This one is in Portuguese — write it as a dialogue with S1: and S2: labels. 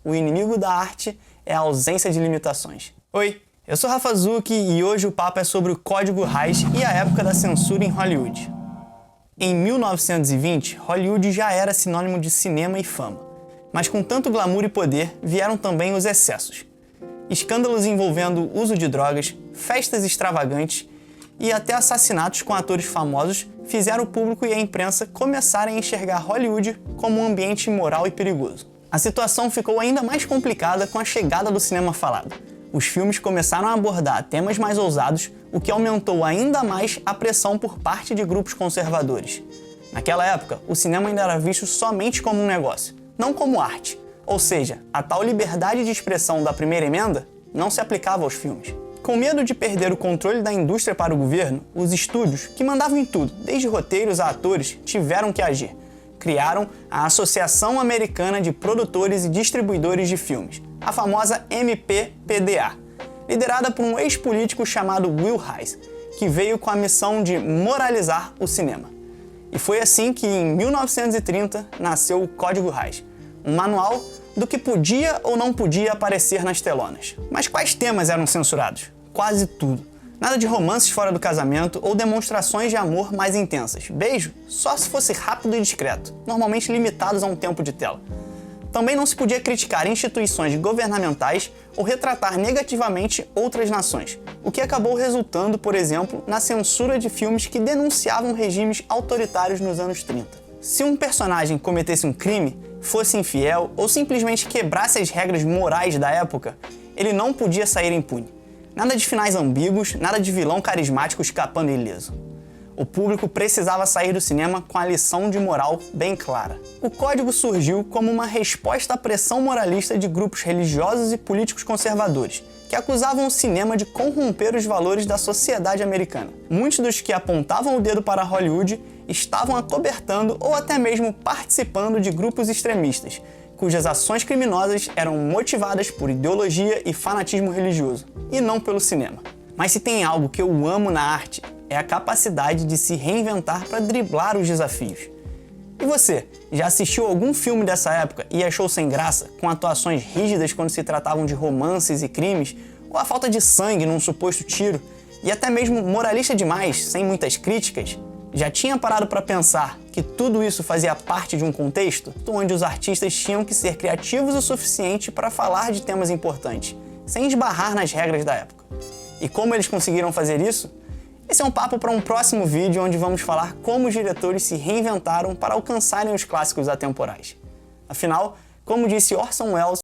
S1: o inimigo da arte é a ausência de limitações. Oi, eu sou Rafa Zucchi e hoje o papo é sobre o Código Hays e a época da censura em Hollywood. Em 1920, Hollywood já era sinônimo de cinema e fama. Mas com tanto glamour e poder, vieram também os excessos. Escândalos envolvendo o uso de drogas, festas extravagantes e até assassinatos com atores famosos fizeram o público e a imprensa começarem a enxergar Hollywood como um ambiente imoral e perigoso. A situação ficou ainda mais complicada com a chegada do cinema falado. Os filmes começaram a abordar temas mais ousados, o que aumentou ainda mais a pressão por parte de grupos conservadores. Naquela época, o cinema ainda era visto somente como um negócio, não como arte. Ou seja, a tal liberdade de expressão da primeira emenda não se aplicava aos filmes. Com medo de perder o controle da indústria para o governo, os estúdios, que mandavam em tudo, desde roteiros a atores, tiveram que agir. Criaram a Associação Americana de Produtores e Distribuidores de Filmes, a famosa MPPDA, liderada por um ex-político chamado Will Hays, que veio com a missão de moralizar o cinema. E foi assim que, em 1930, nasceu o Código Hays, um manual do que podia ou não podia aparecer nas telonas. Mas quais temas eram censurados? Quase tudo. Nada de romances fora do casamento ou demonstrações de amor mais intensas. Beijo só se fosse rápido e discreto, normalmente limitados a um tempo de tela. Também não se podia criticar instituições governamentais ou retratar negativamente outras nações, o que acabou resultando, por exemplo, na censura de filmes que denunciavam regimes autoritários nos anos 30. Se um personagem cometesse um crime, fosse infiel ou simplesmente quebrasse as regras morais da época, ele não podia sair impune. Nada de finais ambíguos, nada de vilão carismático escapando ileso. O público precisava sair do cinema com a lição de moral bem clara. O código surgiu como uma resposta à pressão moralista de grupos religiosos e políticos conservadores, que acusavam o cinema de corromper os valores da sociedade americana. Muitos dos que apontavam o dedo para Hollywood estavam acobertando ou até mesmo participando de grupos extremistas, cujas ações criminosas eram motivadas por ideologia e fanatismo religioso, e não pelo cinema. Mas se tem algo que eu amo na arte, é a capacidade de se reinventar para driblar os desafios. E você, já assistiu algum filme dessa época e achou sem graça, com atuações rígidas quando se tratavam de romances e crimes, ou a falta de sangue num suposto tiro, e até mesmo moralista demais, sem muitas críticas? Já tinha parado para pensar que tudo isso fazia parte de um contexto onde os artistas tinham que ser criativos o suficiente para falar de temas importantes, sem esbarrar nas regras da época? E como eles conseguiram fazer isso? Esse é um papo para um próximo vídeo onde vamos falar como os diretores se reinventaram para alcançarem os clássicos atemporais. Afinal, como disse Orson Welles,